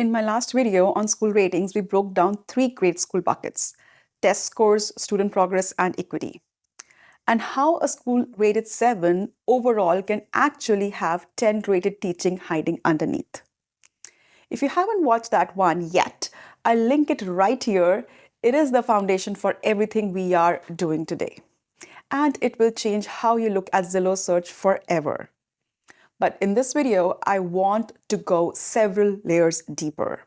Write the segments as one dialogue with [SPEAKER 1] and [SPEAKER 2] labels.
[SPEAKER 1] In my last video on school ratings, we broke down 3 grade school buckets: test scores, student progress, and equity. And how a school rated 7 overall can actually have 10 rated teaching hiding underneath. If you haven't watched that one yet, I'll link it right here. It is the foundation for everything we are doing today. And it will change how you look at Zillow search forever. But in this video, I want to go several layers deeper.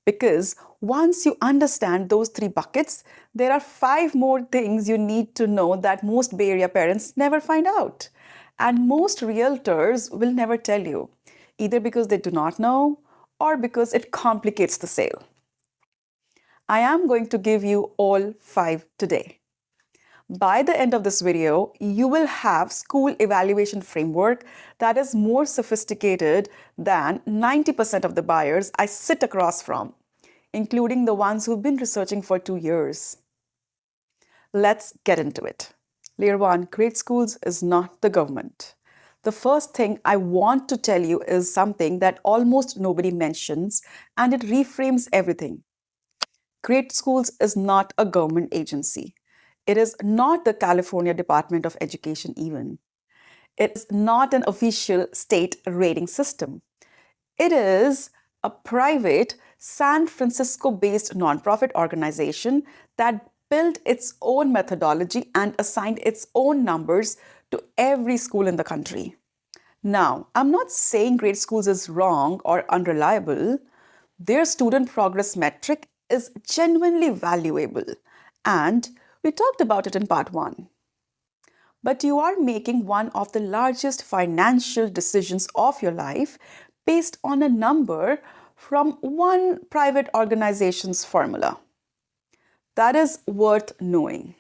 [SPEAKER 1] Because once you understand those 3 buckets, there are 5 more things you need to know that most Bay Area parents never find out. And most realtors will never tell you, either because they do not know or because it complicates the sale. I am going to give you all 5 today. By the end of this video, you will have school evaluation framework that is more sophisticated than 90% of the buyers I sit across from, including the ones who've been researching for 2 years. Let's get into it. Layer 1, GreatSchools is not the government. The first thing I want to tell you is something that almost nobody mentions, and it reframes everything. GreatSchools is not a government agency. It is not the California Department of Education even. It is not an official state rating system. It is a private San Francisco-based nonprofit organization that built its own methodology and assigned its own numbers to every school in the country. Now, I'm not saying GreatSchools is wrong or unreliable. Their student progress metric is genuinely valuable, and we talked about it in part 1. But you are making one of the largest financial decisions of your life based on a number from one private organization's formula. That is worth knowing.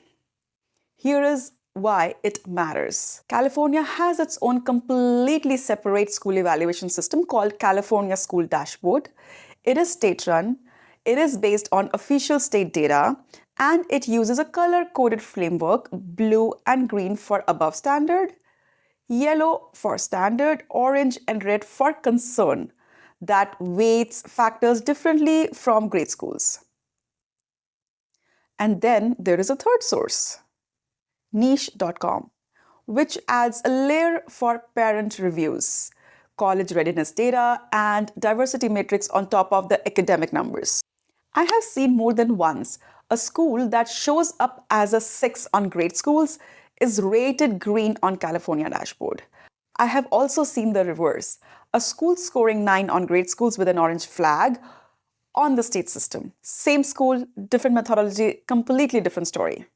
[SPEAKER 1] Here is why it matters. California has its own completely separate school evaluation system called California School Dashboard. It is state-run, it is based on official state data, and it uses a color-coded framework, blue and green for above standard, yellow for standard, orange and red for concern, that weights factors differently from GreatSchools. And then there is a third source, niche.com, which adds a layer for parent reviews, college readiness data, and diversity matrix on top of the academic numbers. I have seen more than once a school that shows up as a 6 on GreatSchools is rated green on California dashboard. I have also seen the reverse, a school scoring 9 on GreatSchools with an orange flag on the state system. Same school, different methodology, completely different story.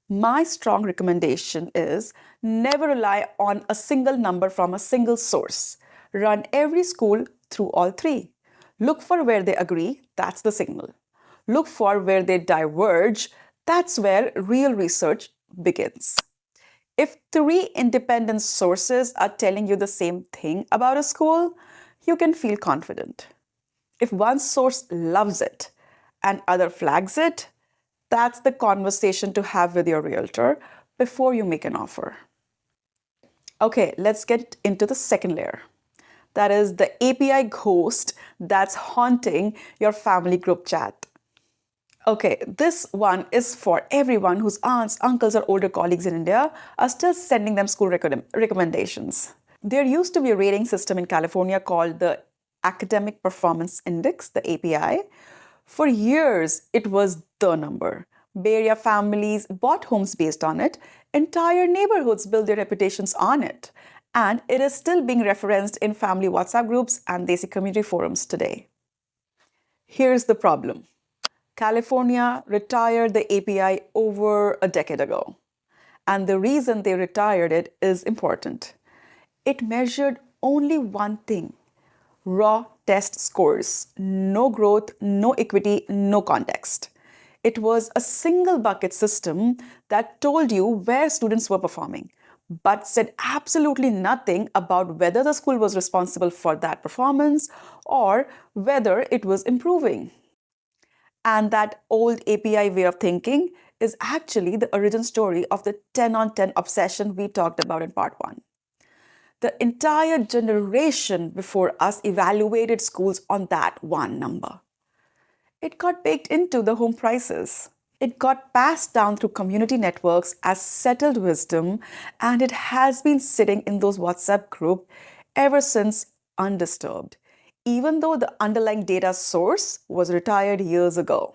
[SPEAKER 1] My strong recommendation is never rely on a single number from a single source. Run every school through all 3. Look for where they agree, that's the signal. Look for where they diverge, that's where real research begins. If 3 independent sources are telling you the same thing about a school, you can feel confident. If one source loves it and other flags it, that's the conversation to have with your realtor before you make an offer. Okay, let's get into the second layer. That is the API ghost that's haunting your family group chat. Okay, this one is for everyone whose aunts, uncles, or older colleagues in India are still sending them school recommendations. There used to be a rating system in California called the Academic Performance Index, the API. For years, it was the number. Bay Area families bought homes based on it. Entire neighborhoods built their reputations on it. And it is still being referenced in family WhatsApp groups and Desi community forums today. Here's the problem. California retired the API over a decade ago. And the reason they retired it is important. It measured only one thing: raw test scores. No growth, no equity, no context. It was a single bucket system that told you where students were performing, but said absolutely nothing about whether the school was responsible for that performance or whether it was improving. And that old API way of thinking is actually the origin story of the 10 on 10 obsession we talked about in part 1. The entire generation before us evaluated schools on that one number. It got baked into the home prices. It got passed down through community networks as settled wisdom, and it has been sitting in those WhatsApp groups ever since undisturbed, even though the underlying data source was retired years ago.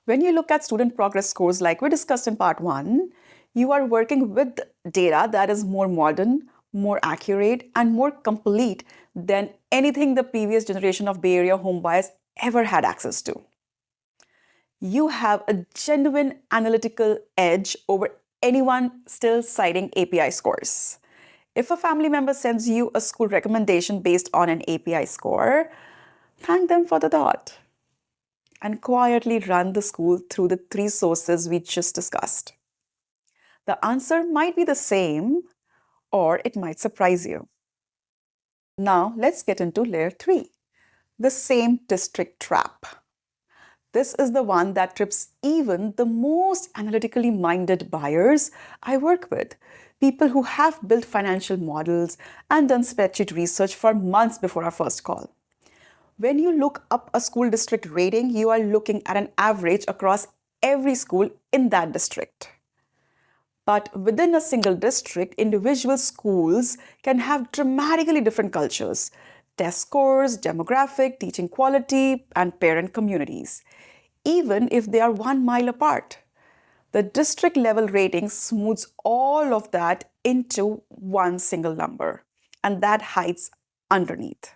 [SPEAKER 1] When you look at student progress scores, like we discussed in part one, you are working with data that is more modern, more accurate, and more complete than anything the previous generation of Bay Area homebuyers ever had access to. You have a genuine analytical edge over anyone still citing API scores. If a family member sends you a school recommendation based on an API score, thank them for the thought and quietly run the school through the three sources we just discussed. The answer might be the same, or it might surprise you. Now, let's get into layer 3, the same district trap. This is the one that trips even the most analytically minded buyers I work with, people who have built financial models and done spreadsheet research for months before our first call. When you look up a school district rating, you are looking at an average across every school in that district. But within a single district, individual schools can have dramatically different cultures, test scores, demographic, teaching quality, and parent communities, even if they are 1 mile apart. The district level rating smooths all of that into one single number, and that hides underneath.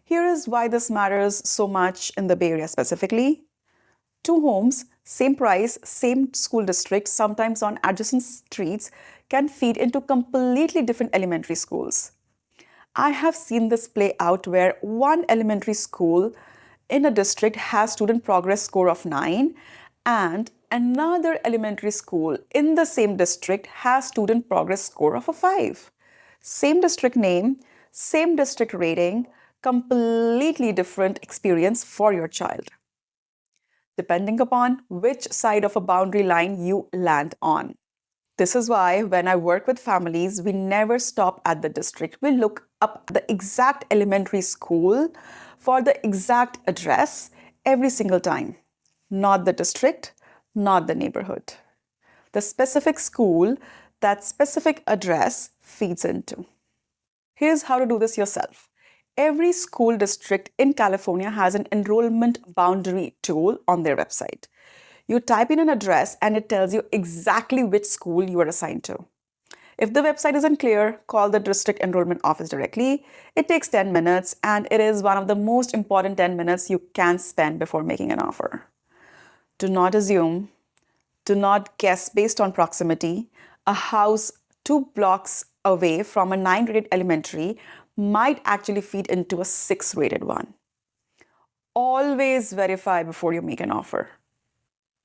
[SPEAKER 1] Here is why this matters so much in the Bay Area specifically. Two homes, same price, same school district, sometimes on adjacent streets, can feed into completely different elementary schools. I have seen this play out where one elementary school in a district has student progress score of 9 and another elementary school in the same district has student progress score of a 5. Same district name, same district rating, completely different experience for your child, depending upon which side of a boundary line you land on. This is why when I work with families, we never stop at the district. We look up the exact elementary school for the exact address every single time. Not the district, not the neighborhood. The specific school that specific address feeds into. Here's how to do this yourself. Every school district in California has an enrollment boundary tool on their website. You type in an address and it tells you exactly which school you are assigned to. If the website isn't clear, call the district enrollment office directly. It takes 10 minutes and it is one of the most important 10 minutes you can spend before making an offer. Do not assume, do not guess based on proximity. A house 2 blocks away from a 9 rated elementary might actually feed into a 6 rated one. Always verify before you make an offer.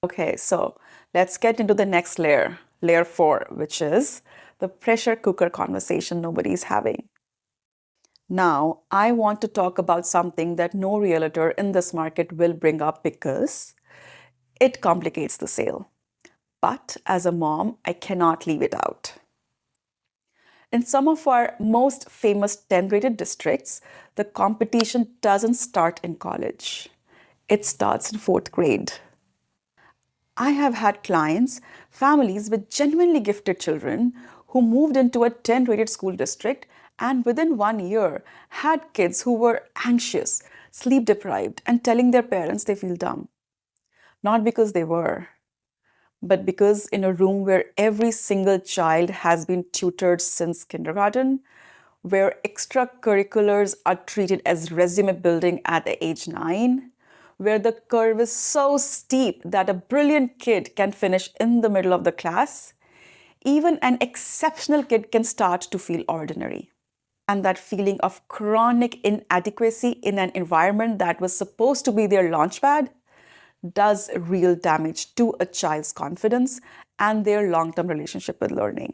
[SPEAKER 1] Okay, so let's get into the next layer, layer 4, which is the pressure cooker conversation nobody's having. Now, I want to talk about something that no realtor in this market will bring up because it complicates the sale. But as a mom, I cannot leave it out. In some of our most famous 10 rated districts, the competition doesn't start in college. It starts in 4th grade. I have had clients, families with genuinely gifted children who moved into a 10 rated school district and within 1 year had kids who were anxious, sleep deprived, and telling their parents they feel dumb. Not because they were, but because in a room where every single child has been tutored since kindergarten, where extracurriculars are treated as resume building at the age 9, where the curve is so steep that a brilliant kid can finish in the middle of the class, even an exceptional kid can start to feel ordinary. And that feeling of chronic inadequacy in an environment that was supposed to be their launchpad does real damage to a child's confidence and their long-term relationship with learning.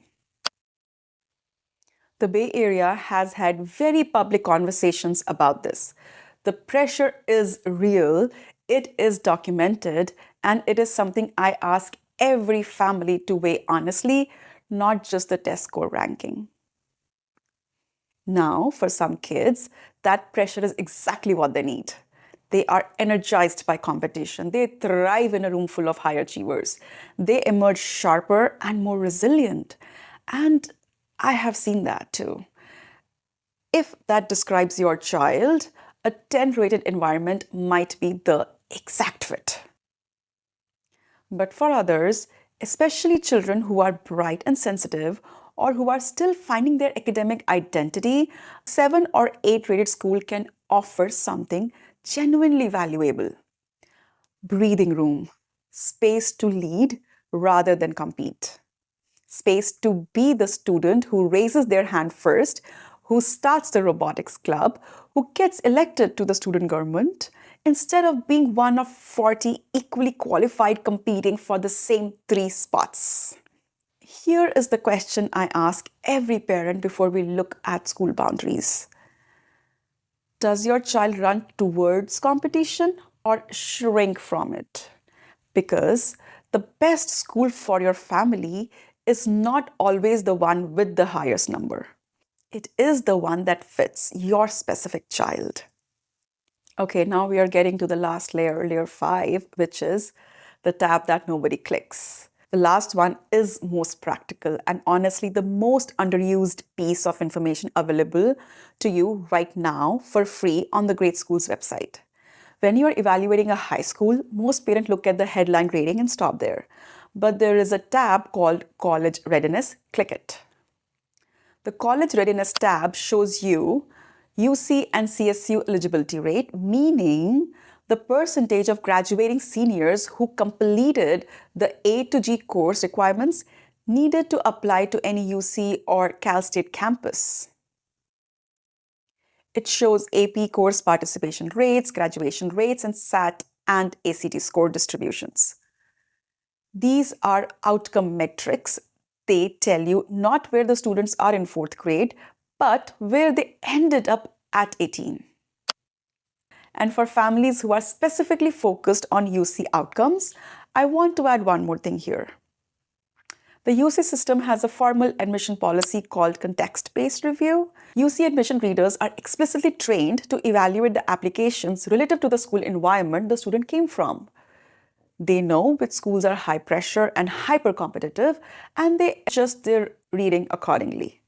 [SPEAKER 1] The Bay Area has had very public conversations about this. The pressure is real, it is documented, and it is something I ask every family to weigh honestly, not just the test score ranking. Now, for some kids, that pressure is exactly what they need. They are energized by competition. They thrive in a room full of high achievers. They emerge sharper and more resilient. And I have seen that too. If that describes your child, a 10 rated environment might be the exact fit. But for others, especially children who are bright and sensitive or who are still finding their academic identity, 7 or 8 rated school can offer something genuinely valuable: breathing room, space to lead rather than compete, space to be the student who raises their hand first, who starts the robotics club, who gets elected to the student government, instead of being one of 40 equally qualified competing for the same 3 spots. Here is the question I ask every parent before we look at school boundaries. Does your child run towards competition or shrink from it? Because the best school for your family is not always the one with the highest number. It is the one that fits your specific child. Okay, now we are getting to the last layer, layer 5, which is the tab that nobody clicks. The last one is most practical and honestly the most underused piece of information available to you right now for free on the GreatSchools website. When you're evaluating a high school, most parents look at the headline rating and stop there. But there is a tab called College Readiness. Click it. The College Readiness tab shows you UC and CSU eligibility rate, meaning the percentage of graduating seniors who completed the A to G course requirements needed to apply to any UC or Cal State campus. It shows AP course participation rates, graduation rates, and SAT and ACT score distributions. These are outcome metrics. They tell you not where the students are in 4th grade, but where they ended up at 18. And for families who are specifically focused on UC outcomes, I want to add one more thing here. The UC system has a formal admission policy called context-based review. UC admission readers are explicitly trained to evaluate the applications relative to the school environment the student came from. They know which schools are high pressure and hyper competitive, and they adjust their reading accordingly.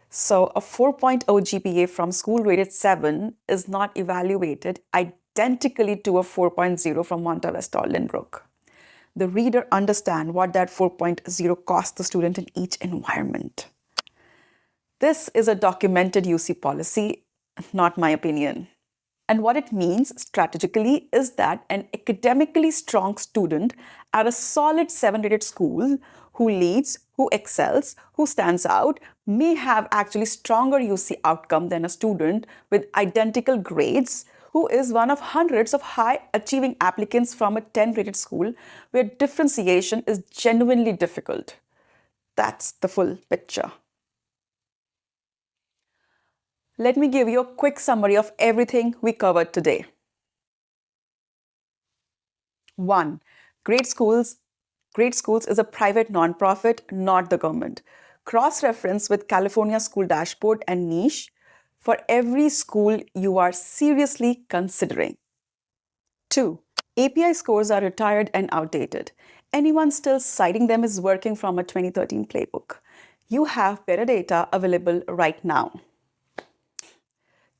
[SPEAKER 1] So a 4.0 GPA from school rated 7 is not evaluated identically to a 4.0 from Monta Vista or Lynbrook. The reader understands what that 4.0 costs the student in each environment. This is a documented UC policy, not my opinion. And what it means strategically is that an academically strong student at a solid 7 rated school who leads, who excels, who stands out may have actually stronger UC outcome than a student with identical grades who is one of hundreds of high achieving applicants from a 10 rated school where differentiation is genuinely difficult. That's the full picture. Let me give you a quick summary of everything we covered today. 1. GreatSchools. GreatSchools is a private nonprofit, not the government. Cross-reference with California School Dashboard and Niche for every school you are seriously considering. 2. API scores are retired and outdated. Anyone still citing them is working from a 2013 playbook. You have better data available right now.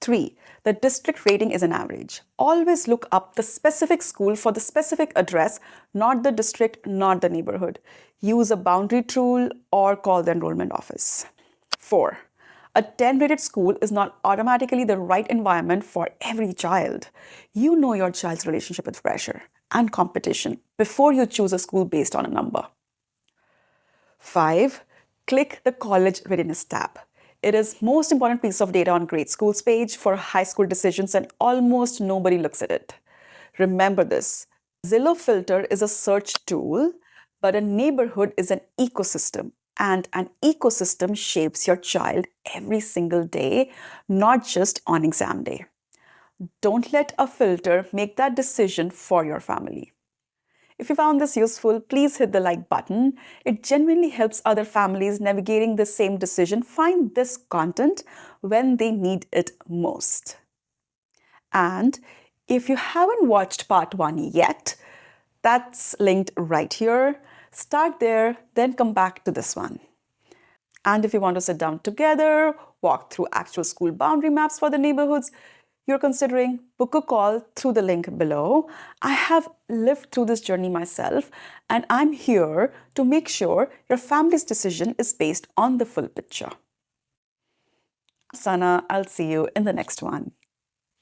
[SPEAKER 1] 3. The district rating is an average. Always look up the specific school for the specific address, not the district, not the neighborhood. Use a boundary tool or call the enrollment office. 4. A 10 rated school is not automatically the right environment for every child. You know your child's relationship with pressure and competition before you choose a school based on a number. 5. Click the College Readiness tab. It is most important piece of data on GreatSchools page for high school decisions and almost nobody looks at it. Remember this, Zillow filter is a search tool, but a neighborhood is an ecosystem, and an ecosystem shapes your child every single day, not just on exam day. Don't let a filter make that decision for your family. If you found this useful, please hit the like button. It genuinely helps other families navigating the same decision find this content when they need it most. And if you haven't watched part 1 yet, that's linked right here. Start there, then come back to this one. And if you want to sit down together, walk through actual school boundary maps for the neighborhoods you're considering, book a call through the link below. I have lived through this journey myself, and I'm here to make sure your family's decision is based on the full picture. Sana, I'll see you in the next one.